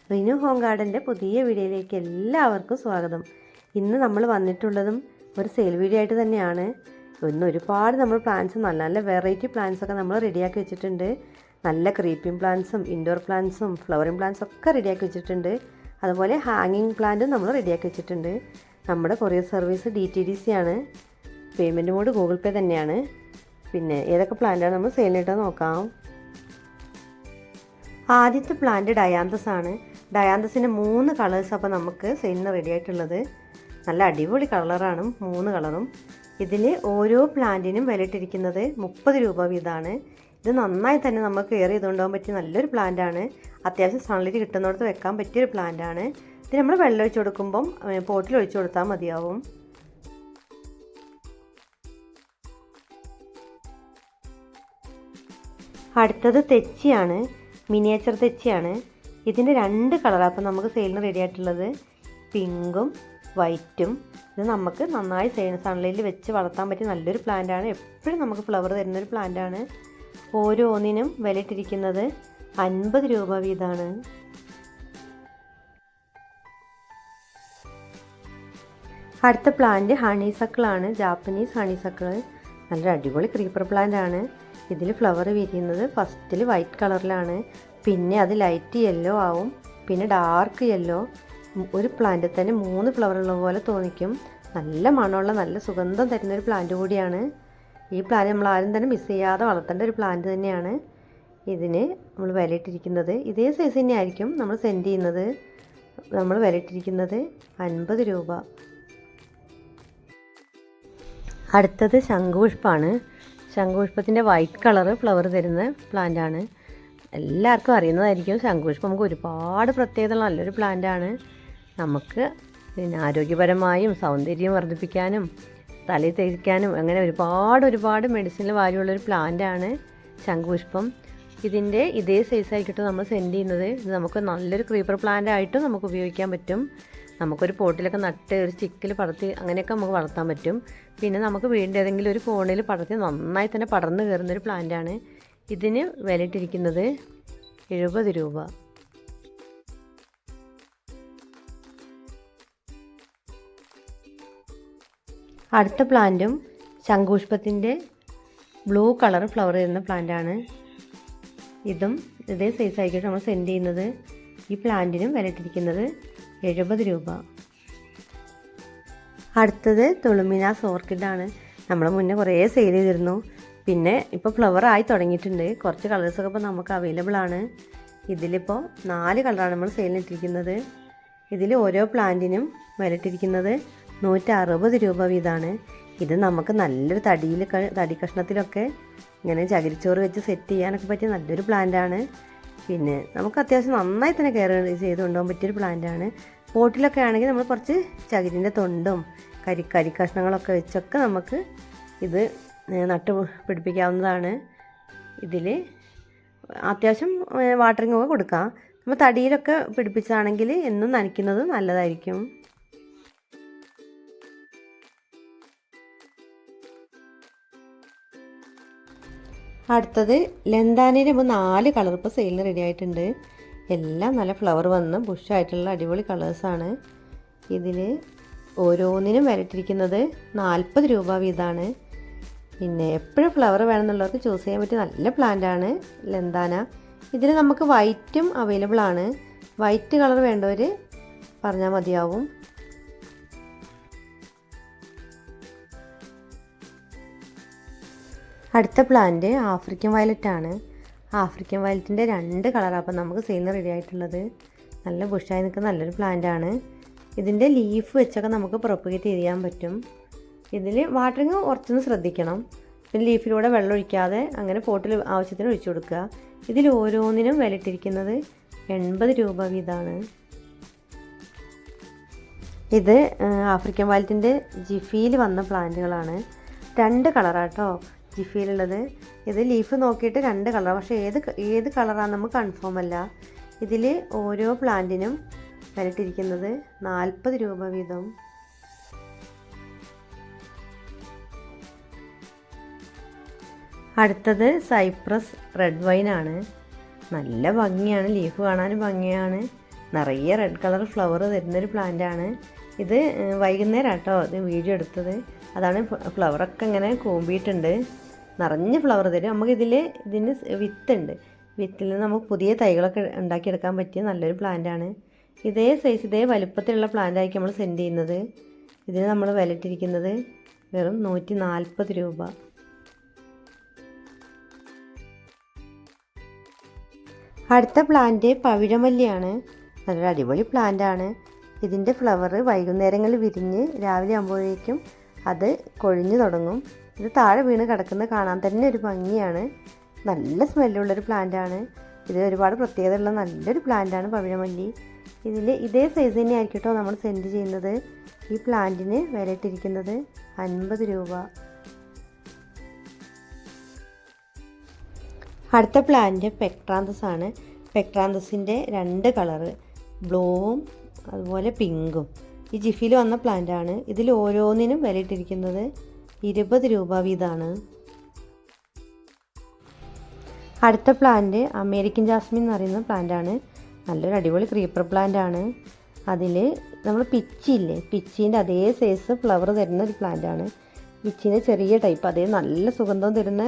Rinu home ഗാർഡൻ്റെ പുതിയ വീഡിയോയിലേക്ക് എല്ലാവർക്കും സ്വാഗതം. ഇന്ന് നമ്മൾ വന്നിട്ടുള്ളതും ഒരു സെയിൽ വീഡിയോ ആയിട്ട് തന്നെയാണ്. ഇന്ന് ഒരുപാട് നമ്മൾ പ്ലാന്റ്സ് നല്ല നല്ല വെറൈറ്റി പ്ലാന്റ്സൊക്കെ നമ്മൾ റെഡിയാക്കി വെച്ചിട്ടുണ്ട്. നല്ല ക്രീപ്പിംഗ് പ്ലാന്റ്സും ഇൻഡോർ പ്ലാന്റ്സും ഫ്ലവറിംഗ് പ്ലാന്റ്സും ഒക്കെ റെഡിയാക്കി വെച്ചിട്ടുണ്ട്. അതുപോലെ ഹാങ്ങിങ് പ്ലാന്റും നമ്മൾ റെഡിയാക്കി വെച്ചിട്ടുണ്ട്. നമ്മുടെ കൊറിയർ സർവീസ് DTDC ആണ്. പേയ്മെൻറ്റ് മോഡ് ഗൂഗിൾ പേ തന്നെയാണ്. പിന്നെ ഏതൊക്കെ പ്ലാന്റാണ് നമ്മൾ സെയിലിനിട്ട് നോക്കാം. ആദ്യത്തെ പ്ലാന്റ് ഡയാന്തസ് ആണ്. ഡയാന്തസിൻ്റെ 3 കളേഴ്സ് അപ്പോൾ നമുക്ക് സെയിലിന് റെഡി ആയിട്ടുള്ളത്. നല്ല അടിപൊളി കളറാണ് 3 കളറും. ഇതിൽ ഓരോ പ്ലാന്റിനും വിലയിട്ടിരിക്കുന്നത് 30 രൂപ വീതമാണ്. ഇത് നന്നായി തന്നെ നമുക്ക് കെയർ ചെയ്തുകൊണ്ടുപോകാൻ പറ്റിയ നല്ലൊരു പ്ലാന്റാണ്. അത്യാവശ്യം സൺലൈറ്റ് കിട്ടുന്നിടത്ത് വെക്കാൻ പറ്റിയൊരു പ്ലാന്റാണ്. ഇത് നമ്മൾ വെള്ളം ഒഴിച്ച് കൊടുക്കുമ്പം പോട്ടിൽ ഒഴിച്ചു കൊടുത്താൽ മതിയാവും. അടുത്തത് തെച്ചിയാണ്. മിനിയേച്ചർ തെച്ചിയാണ്. ഇതിൻ്റെ 2 കളറാണ് അപ്പോൾ നമുക്ക് സെയിലിന് റെഡി ആയിട്ടുള്ളത്. പിങ്കും വൈറ്റും. ഇത് നമുക്ക് നന്നായി സൺലൈറ്റിൽ വെച്ച് വളർത്താൻ പറ്റിയ നല്ലൊരു പ്ലാന്റാണ്. എപ്പോഴും നമുക്ക് ഫ്ലവർ തരുന്നൊരു പ്ലാന്റാണ്. ഓരോന്നിനും വിലയിട്ടിരിക്കുന്നത് 50 രൂപ വീതമാണ്. അടുത്ത പ്ലാന്റ് ഹണിസക്കിളാണ്. Japanese honeysuckle. നല്ലൊരു അടിപൊളി ക്രീപ്പർ പ്ലാന്റ് ആണ്. ഇതിൽ ഫ്ലവർ വിരിയുന്നത് ഫസ്റ്റിൽ വൈറ്റ് കളറിലാണ്, പിന്നെ അത് ലൈറ്റ് യെല്ലോ ആവും, പിന്നെ ഡാർക്ക് യെല്ലോ. ഒരു പ്ലാന്റിൽ തന്നെ 3 ഫ്ലവർ ഉള്ള പോലെ തോന്നിക്കും. നല്ല മണമുള്ള നല്ല സുഗന്ധം തരുന്നൊരു പ്ലാന്റ് കൂടിയാണ്. ഈ പ്ലാന്റ് നമ്മൾ ആരും തന്നെ മിസ് ചെയ്യാതെ വളർത്തേണ്ട ഒരു പ്ലാന്റ് തന്നെയാണ്. ഇതിന് നമ്മൾ വിലയിട്ടിരിക്കുന്നത് ഇതേ സൈസ് തന്നെ ആയിരിക്കും നമ്മൾ സെൻഡ് ചെയ്യുന്നത്. നമ്മൾ വിലയിട്ടിരിക്കുന്നത് 50 രൂപ. അടുത്തത് ശംഖുപുഷ്പമാണ്. ശംഖുപുഷ്പത്തിൻ്റെ വൈറ്റ് കളറ് ഫ്ലവർ തരുന്ന പ്ലാന്റാണ്. എല്ലാവർക്കും അറിയുന്നതായിരിക്കും. ശംഖുപുഷ്പം നമുക്ക് ഒരുപാട് പ്രത്യേകത നല്ലൊരു പ്ലാന്റാണ്. നമുക്ക് പിന്നെ ആരോഗ്യപരമായും സൗന്ദര്യം വർദ്ധിപ്പിക്കാനും തലയിൽ തേക്കാനും അങ്ങനെ ഒരുപാട് മെഡിസിനിൽ വാല്യുള്ളൊരു പ്ലാന്റാണ് ശംഖുപുഷ്പം. ഇതിൻ്റെ ഇതേ സൈസായിക്കിട്ടും നമ്മൾ സെൻഡ് ചെയ്യുന്നത്. ഇത് നമുക്ക് നല്ലൊരു ക്രീപ്പർ പ്ലാന്റായിട്ടും നമുക്ക് ഉപയോഗിക്കാൻ പറ്റും. നമുക്കൊരു പോട്ടിലൊക്കെ നട്ട് ഒരു സ്റ്റിക്കിൽ പടർത്തി അങ്ങനെയൊക്കെ നമുക്ക് വളർത്താൻ പറ്റും. പിന്നെ നമുക്ക് വീടിൻ്റെ ഏതെങ്കിലും ഒരു കോണിൽ പടർത്തി നന്നായി തന്നെ പടർന്നു കയറുന്നൊരു പ്ലാന്റാണ്. ഇതിന് വിലയിട്ടിരിക്കുന്നത് 70 രൂപ. അടുത്ത പ്ലാന്റും ശംഖുപുഷ്പത്തിൻ്റെ ബ്ലൂ കളർ ഫ്ലവർ വരുന്ന പ്ലാന്റാണ്. ഇതും ഇതേ സൈസായിരിക്കും നമ്മൾ സെൻഡ് ചെയ്യുന്നത്. ഈ പ്ലാന്റിനും വിലയിട്ടിരിക്കുന്നത് 70 രൂപ. അടുത്തത് തുളുമിനാസ് ഓർക്കിഡാണ്. നമ്മൾ മുന്നേ കുറേ സെയിൽ ചെയ്തിരുന്നു. പിന്നെ ഇപ്പോൾ ഫ്ലവർ ആയി തുടങ്ങിയിട്ടുണ്ട്. കുറച്ച് കളേഴ്സൊക്കെ ഇപ്പോൾ നമുക്ക് അവൈലബിൾ ആണ്. ഇതിലിപ്പോൾ 4 കളറാണ് നമ്മൾ സെയിലിനിട്ടിരിക്കുന്നത്. ഇതിൽ ഓരോ പ്ലാന്റിനും വിലയിട്ടിരിക്കുന്നത് 160 രൂപ വീതമാണ്. ഇത് നമുക്ക് നല്ലൊരു തടി കഷ്ണത്തിലൊക്കെ ഇങ്ങനെ ചകിരിച്ചോറ് വെച്ച് സെറ്റ് ചെയ്യാനൊക്കെ പറ്റിയ നല്ലൊരു പ്ലാന്റാണ്. പിന്നെ നമുക്ക് അത്യാവശ്യം നന്നായി തന്നെ കെയർ ചെയ്ത് കൊണ്ടുപോകാൻ പറ്റിയൊരു പ്ലാന്റാണ്. പോട്ടിലൊക്കെ ആണെങ്കിൽ നമ്മൾ കുറച്ച് ചകിരിൻ്റെ തൊണ്ടും കരി കഷ്ണങ്ങളൊക്കെ വെച്ചൊക്കെ നമുക്ക് ഇത് നട്ട് പിടിപ്പിക്കാവുന്നതാണ്. ഇതിൽ അത്യാവശ്യം വാട്ടറിങ് ഒക്കെ കൊടുക്കാം. നമ്മൾ തടിയിലൊക്കെ പിടിപ്പിച്ചാണെങ്കിൽ എന്നും നനയ്ക്കുന്നത് നല്ലതായിരിക്കും. അടുത്തത് ലെന്താനയുടെ ഇപ്പോൾ 4 കളർ ഇപ്പോൾ സെയിലിന് റെഡി ആയിട്ടുണ്ട്. എല്ലാം നല്ല ഫ്ലവർ വന്ന് ബുഷായിട്ടുള്ള അടിപൊളി കളേഴ്സാണ്. ഇതിൽ ഓരോന്നിനും വിലയിട്ടിരിക്കുന്നത് 40 രൂപ വീതമാണ്. പിന്നെ എപ്പോഴും ഫ്ലവർ വേണമെന്നുള്ളവർക്ക് ചൂസ് ചെയ്യാൻ പറ്റിയ നല്ല പ്ലാന്റാണ് ലെന്താന. ഇതിൽ നമുക്ക് വൈറ്റും അവൈലബിൾ ആണ്. വൈറ്റ് കളർ വേണ്ടവർ പറഞ്ഞാൽ മതിയാവും. അടുത്ത പ്ലാന്റ് ആഫ്രിക്കൻ വയലറ്റ് ആണ്. ആഫ്രിക്കൻ വയലറ്റിൻ്റെ 2 കളറാണ് അപ്പോൾ നമുക്ക് സെയിലിന് റെഡി ആയിട്ടുള്ളത്. നല്ല ബുഷായി നിൽക്കുന്ന നല്ലൊരു പ്ലാന്റാണ്. ഇതിൻ്റെ ലീഫ് വെച്ചൊക്കെ നമുക്ക് പ്രൊപ്പഗേറ്റ് ചെയ്യാൻ പറ്റും. ഇതിൽ വാട്ടറിങ് കുറച്ചൊന്ന് ശ്രദ്ധിക്കണം. പിന്നെ ലീഫിലൂടെ വെള്ളം ഒഴിക്കാതെ അങ്ങനെ പോട്ടിൽ ആവശ്യത്തിന് ഒഴിച്ചു കൊടുക്കുക. ഇതിൽ ഓരോന്നിനും വിലയിട്ടിരിക്കുന്നത് 80 രൂപ വീതമാണ്. ഇത് ആഫ്രിക്കൻ വയലറ്റിൻ്റെ ജിഫിയിൽ വന്ന പ്ലാന്റുകളാണ്. 2 കളറാട്ടോ ജിഫിയിലുള്ളത്. ഇത് ലീഫ് നോക്കിയിട്ട് 2 കളറാണ്, പക്ഷേ ഏത് കളറാണെന്ന് നമുക്ക് കൺഫേം അല്ല. ഇതിൽ ഓരോ പ്ലാന്റിനും വിലയിട്ടിരിക്കുന്നത് 40 രൂപ വീതം. അടുത്തത് സൈപ്രസ് റെഡ് വൈനാണ്. നല്ല ഭംഗിയാണ്, ലീഫ് കാണാനും ഭംഗിയാണ്. നിറയെ റെഡ് കളർ ഫ്ലവർ തരുന്നൊരു പ്ലാന്റാണ്. ഇത് വൈകുന്നേരം കേട്ടോ ഇത് വീഡിയോ എടുത്തത്. അതാണ് ഫ്ലവറൊക്കെ ഇങ്ങനെ കൂമ്പിയിട്ടുണ്ട്, നിറഞ്ഞ ഫ്ലവർ തരും. ഇതിന് വിത്തുണ്ട്. വിത്തിൽ നമുക്ക് പുതിയ തൈകളൊക്കെ ഉണ്ടാക്കിയെടുക്കാൻ പറ്റിയ നല്ലൊരു പ്ലാന്റാണ്. ഇതേ സൈസ് ഇതേ വലുപ്പത്തിലുള്ള പ്ലാന്റായിരിക്കും നമ്മൾ സെൻഡ് ചെയ്യുന്നത്. ഇതിന് നമ്മൾ വിലയിട്ടിരിക്കുന്നത് വെറും 140 രൂപ. അടുത്ത പ്ലാന്റ് പവിഴമല്ലിയാണ്. നല്ലൊരു അടിപൊളി പ്ലാന്റാണ്. ഇതിൻ്റെ ഫ്ലവർ വൈകുന്നേരങ്ങളിൽ വിരിഞ്ഞ് രാവിലെ ആകുമ്പോഴേക്കും അത് കൊഴിഞ്ഞു തുടങ്ങും. ഇത് താഴെ വീണ് കിടക്കുന്നത് കാണാൻ തന്നെ ഒരു ഭംഗിയാണ്. നല്ല സ്മെല്ലുള്ളൊരു പ്ലാന്റാണ്. ഇത് ഒരുപാട് പ്രത്യേകതയുള്ള നല്ലൊരു പ്ലാന്റാണ് പവിഴമല്ലി. ഇതേ സൈസ് തന്നെ ആയിരിക്കും കേട്ടോ നമ്മൾ സെൻഡ് ചെയ്യുന്നത്. ഈ പ്ലാന്റിന് വിലയിട്ടിരിക്കുന്നത് 50 രൂപ. അടുത്ത പ്ലാന്റ് പെക്ട്രാന്തസ് ആണ്. പെക്ട്രാന്തസിൻ്റെ 2 കളറ്, ബ്ലൂവും അതുപോലെ പിങ്കും. ഈ ജിഫിയിൽ വന്ന പ്ലാന്റാണ്. ഇതിൽ ഓരോന്നിനും വിലയിട്ടിരിക്കുന്നത് 20 രൂപ വീതമാണ്. അടുത്ത പ്ലാന്റ് അമേരിക്കൻ ജാസ്മിൻ എന്ന് പറയുന്ന പ്ലാന്റാണ്. നല്ലൊരു അടിപൊളി ക്രീപ്പർ പ്ലാന്റാണ്. അതിൽ നമ്മൾ പിച്ചിയില്ലേ, പിച്ചീൻ്റെ അതേ സൈസ് ഫ്ലവർ തരുന്ന ഒരു പ്ലാന്റാണ്. പിച്ചീൻ്റെ ചെറിയ ടൈപ്പ്, അതേ നല്ല സുഗന്ധം തരുന്ന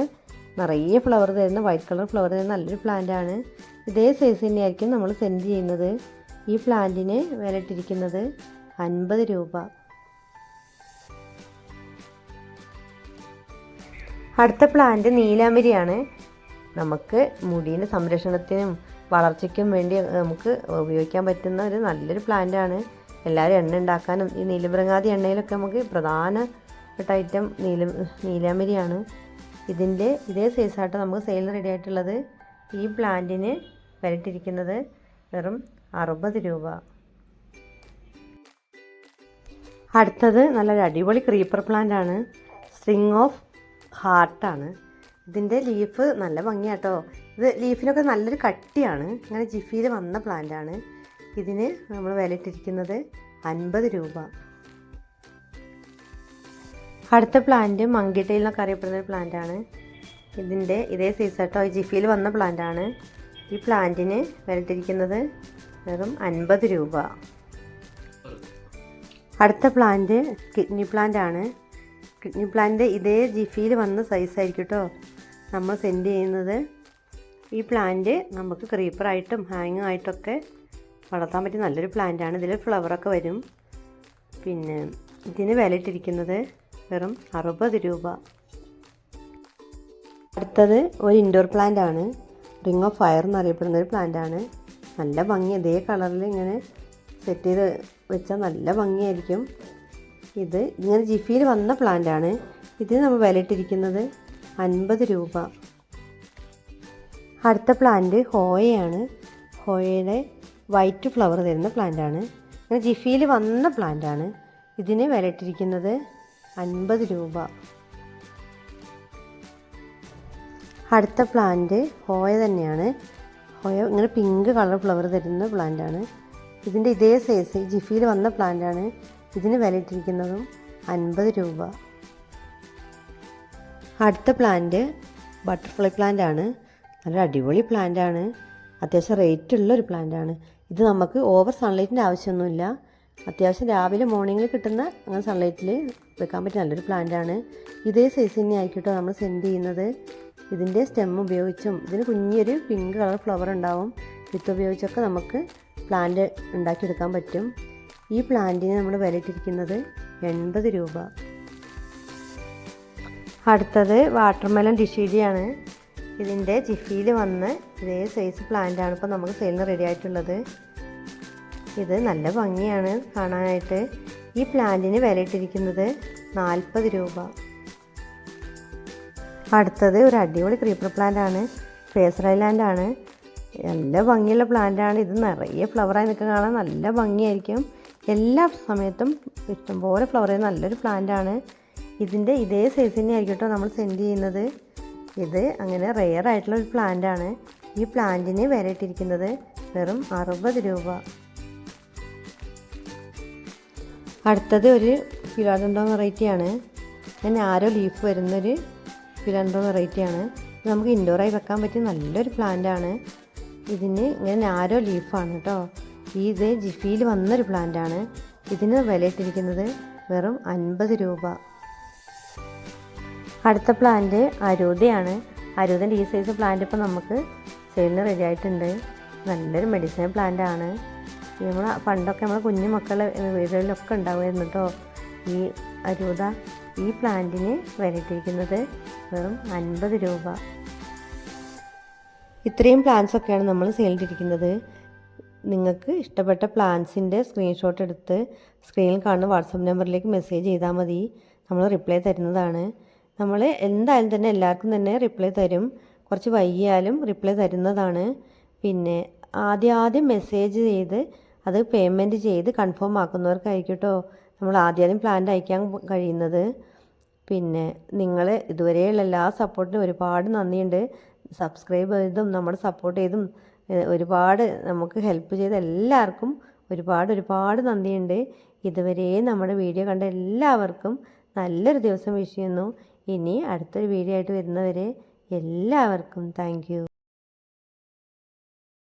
നിറയെ ഫ്ലവർ തരുന്ന വൈറ്റ് കളർ ഫ്ലവർ തരുന്ന നല്ലൊരു പ്ലാന്റാണ്. ഇതേ സൈസ് തന്നെയായിരിക്കും നമ്മൾ സെൻഡ് ചെയ്യുന്നത്. ഈ പ്ലാന്റിന് വിലയിട്ടിരിക്കുന്നത് 50 രൂപ. അടുത്ത പ്ലാന്റ് നീലാംബരിയാണ്. നമുക്ക് മുടിയുടെ സംരക്ഷണത്തിനും വളർച്ചയ്ക്കും വേണ്ടി നമുക്ക് ഉപയോഗിക്കാൻ പറ്റുന്ന ഒരു നല്ലൊരു പ്ലാന്റാണ്. എല്ലാവരും എണ്ണ ഉണ്ടാക്കാനും ഈ നീലമൃങ്ങാതി എണ്ണയിലൊക്കെ നമുക്ക് പ്രധാനപ്പെട്ട ഐറ്റം നീലാംബരിയാണ്. ഇതിൻ്റെ ഇതേ സൈസായിട്ട് നമുക്ക് സെയിൽ റെഡി ആയിട്ടുള്ളത്. ഈ പ്ലാന്റിന് വിലയിട്ടിരിക്കുന്നത് വെറും 60 രൂപ. അടുത്തത് നല്ലൊരു അടിപൊളി ക്രീപ്പർ പ്ലാന്റാണ്. സ്ട്രിങ് ഓഫ് ഹാർട്ടാണ്. ഇതിൻ്റെ ലീഫ് നല്ല ഭംഗിയാട്ടോ. ഇത് ലീഫിനൊക്കെ നല്ലൊരു കട്ടിയാണ്. ഇങ്ങനെ ജിഫിയിൽ വന്ന പ്ലാന്റാണ്. ഇതിന് നമ്മൾ വിലയിട്ടിരിക്കുന്നത് 50 രൂപ. അടുത്ത പ്ലാന്റ് മങ്കി ടെയിൽ എന്നൊക്കെ അറിയപ്പെടുന്ന ഒരു പ്ലാന്റാണ്. ഇതിൻ്റെ ഇതേ സൈസാട്ടോ ഈ ജിഫിയിൽ വന്ന പ്ലാന്റാണ്. ഈ പ്ലാന്റിന് വിലയിട്ടിരിക്കുന്നത് വെറും 50 രൂപ. അടുത്ത പ്ലാന്റ് കിഡ്നി പ്ലാന്റ് ആണ്. കിഡ്നി പ്ലാന്റ് ഇതേ ജിഫിയിൽ വന്ന സൈസായിരിക്കും കേട്ടോ നമ്മൾ സെൻഡ് ചെയ്യുന്നത്. ഈ പ്ലാന്റ് നമുക്ക് ക്രീപ്പറായിട്ടും ഹാങ് ആയിട്ടൊക്കെ വളർത്താൻ പറ്റിയ നല്ലൊരു പ്ലാന്റാണ്. ഇതിൽ ഫ്ലവറൊക്കെ വരും. പിന്നെ ഇതിന് വിലയിട്ടിരിക്കുന്നത് വെറും 60 രൂപ. അടുത്തത് ഒരു ഇൻഡോർ പ്ലാന്റ് ആണ്. റിംഗ് ഓഫ് ഫയർ എന്നറിയപ്പെടുന്ന ഒരു പ്ലാന്റാണ്. നല്ല ഭംഗി, അതേ കളറിൽ ഇങ്ങനെ സെറ്റ് ചെയ്ത് വെച്ചാൽ നല്ല ഭംഗിയായിരിക്കും. ഇത് ഇങ്ങനെ ജിഫിയിൽ വന്ന പ്ലാന്റാണ്. ഇതിന് നമ്മൾ വിലയിട്ടിരിക്കുന്നത് 50 രൂപ. അടുത്ത പ്ലാന്റ് ഹോയയാണ്. ഹോയയുടെ വൈറ്റ് ഫ്ലവർ തരുന്ന പ്ലാന്റാണ്. ഇങ്ങനെ ജിഫിയിൽ വന്ന പ്ലാന്റാണ്. ഇതിന് വിലയിട്ടിരിക്കുന്നത് 50 രൂപ. അടുത്ത പ്ലാന്റ് ഹോയ തന്നെയാണ്. ഹോയ ഇങ്ങനെ പിങ്ക് കളർ ഫ്ലവർ തരുന്ന പ്ലാന്റാണ്. ഇതിൻ്റെ ഇതേ സൈസ് ജിഫിയിൽ വന്ന പ്ലാന്റാണ്. ഇതിന് വിലയിട്ടിരിക്കുന്നതും 50 രൂപ. അടുത്ത പ്ലാന്റ് ബട്ടർഫ്ലൈ പ്ലാന്റ് ആണ്. നല്ല അടിപൊളി പ്ലാന്റ് ആണ്. അത്യാവശ്യം റേറ്റുള്ളൊരു പ്ലാന്റ് ആണ്. ഇത് നമുക്ക് ഓവർ സൺലൈറ്റിൻ്റെ ആവശ്യമൊന്നുമില്ല. അത്യാവശ്യം രാവിലെ മോർണിംഗിൽ കിട്ടുന്ന അങ്ങനെ സൺലൈറ്റിൽ വെക്കാൻ പറ്റിയ നല്ലൊരു പ്ലാന്റ് ആണ്. ഇതേ സൈസ് തന്നെ ആയിക്കോട്ടോ നമ്മൾ സെൻഡ് ചെയ്യുന്നത്. ഇതിൻ്റെ സ്റ്റെം ഉപയോഗിച്ചും ഇതിന് കുഞ്ഞൊരു പിങ്ക് കളർ ഫ്ലവർ ഉണ്ടാവും. വിത്ത് ഉപയോഗിച്ചൊക്കെ നമുക്ക് പ്ലാന്റ് ഉണ്ടാക്കിയെടുക്കാൻ പറ്റും. ഈ പ്ലാന്റിന് നമ്മൾ വിലയിട്ടിരിക്കുന്നത് 80 രൂപ. അടുത്തത് വാട്ടർമെലൺ ഡിഷീഡിയാണ്. ഇതിൻ്റെ ജിഫിയിൽ വന്ന് ഇതേ സൈസ് പ്ലാന്റാണ് ഇപ്പോൾ നമുക്ക് സെയിലിന് റെഡി ആയിട്ടുള്ളത്. ഇത് നല്ല ഭംഗിയാണ് കാണാനായിട്ട്. ഈ പ്ലാന്റിന് വിലയിട്ടിരിക്കുന്നത് 40 രൂപ. അടുത്തത് ഒരു അടിപൊളി ക്രീപ്പർ പ്ലാന്റ് ആണ്. ഫേസർ ഐലാൻഡ് ആണ്. നല്ല ഭംഗിയുള്ള പ്ലാന്റാണ്. ഇത് നിറയെ ഫ്ലവറായി നിൽക്കുക കാണാൻ നല്ല ഭംഗിയായിരിക്കും. എല്ലാ സമയത്തും ഇഷ്ടംപോലെ ഫ്ലവർ ചെയ്യുന്ന നല്ലൊരു പ്ലാന്റാണ്. ഇതിൻ്റെ ഇതേ സൈസ് തന്നെ ആയിരിക്കും കേട്ടോ നമ്മൾ സെൻഡ് ചെയ്യുന്നത്. ഇത് അങ്ങനെ റെയർ ആയിട്ടുള്ള ഒരു പ്ലാന്റാണ്. ഈ പ്ലാന്റിന് വിലയിട്ടിരിക്കുന്നത് വെറും 60 രൂപ. അടുത്തത് ഒരു ഫിലാഡൻഡ്രോൺ വെറൈറ്റിയാണ്. ആരോ ലീഫ് വരുന്നൊരു ഫിലാഡൻഡ്രോൺ വെറൈറ്റിയാണ്. നമുക്ക് ഇൻഡോറായി വെക്കാൻ പറ്റിയ നല്ലൊരു പ്ലാന്റാണ്. ഇതിന് ഇങ്ങനെ നാരോ ലീഫാണ് കേട്ടോ. ഇത് ജിഫിയിൽ വന്നൊരു പ്ലാന്റാണ്. ഇതിന് വില ഇട്ടിരിക്കുന്നത് വെറും 50 രൂപ. അടുത്ത പ്ലാന്റ് അരൂതയാണ്. അരൂതൻ്റെ ഈ സൈസ് പ്ലാന്റ് ഇപ്പോൾ നമുക്ക് സെയിലിന് റെഡി ആയിട്ടുണ്ട്. നല്ലൊരു മെഡിസിനൽ പ്ലാന്റാണ്. പണ്ടൊക്കെ നമ്മൾ കുഞ്ഞു മക്കളുടെ വീടുകളിലൊക്കെ ഉണ്ടാവുമായിരുന്നു കേട്ടോ ഈ അരൂത. ഈ പ്ലാന്റിന് വില ഇട്ടിരിക്കുന്നത് വെറും 50 രൂപ. ഇത്രയും പ്ലാന്റ്സൊക്കെയാണ് നമ്മൾ സെയിലിട്ടിരിക്കുന്നത്. നിങ്ങൾക്ക് ഇഷ്ടപ്പെട്ട പ്ലാന്റ്സിൻ്റെ സ്ക്രീൻഷോട്ട് എടുത്ത് സ്ക്രീനിൽ കാണുന്ന വാട്സപ്പ് നമ്പറിലേക്ക് മെസ്സേജ് ചെയ്താൽ മതി. നമ്മൾ റിപ്ലൈ തരുന്നതാണ്. നമ്മൾ എന്തായാലും തന്നെ എല്ലാവർക്കും തന്നെ റിപ്ലൈ തരും. കുറച്ച് വൈകിയാലും റിപ്ലൈ തരുന്നതാണ്. പിന്നെ ആദ്യം മെസ്സേജ് ചെയ്ത് അത് പേയ്മെൻറ്റ് ചെയ്ത് കൺഫേം ആക്കുന്നവർക്കായിരിക്കും കേട്ടോ നമ്മൾ ആദ്യം പ്ലാന്റ് അയക്കാൻ കഴിയുന്നത്. പിന്നെ നിങ്ങൾ ഇതുവരെയുള്ള എല്ലാ സപ്പോർട്ടിനും ഒരുപാട് നന്ദിയുണ്ട്. സബ്സ്ക്രൈബ് ചെയ്തും നമ്മൾ സപ്പോർട്ട് ചെയ്തും ഒരുപാട് നമുക്ക് ഹെൽപ്പ് ചെയ്ത എല്ലാവർക്കും ഒരുപാട് നന്ദിയുണ്ട്. ഇതുവരെ നമ്മുടെ വീഡിയോ കണ്ട എല്ലാവർക്കും നല്ലൊരു ദിവസം വിഷ് ചെയ്യുന്നു. ഇനി അടുത്തൊരു വീഡിയോ ആയിട്ട് വരുന്നവരെ എല്ലാവർക്കും താങ്ക് യു.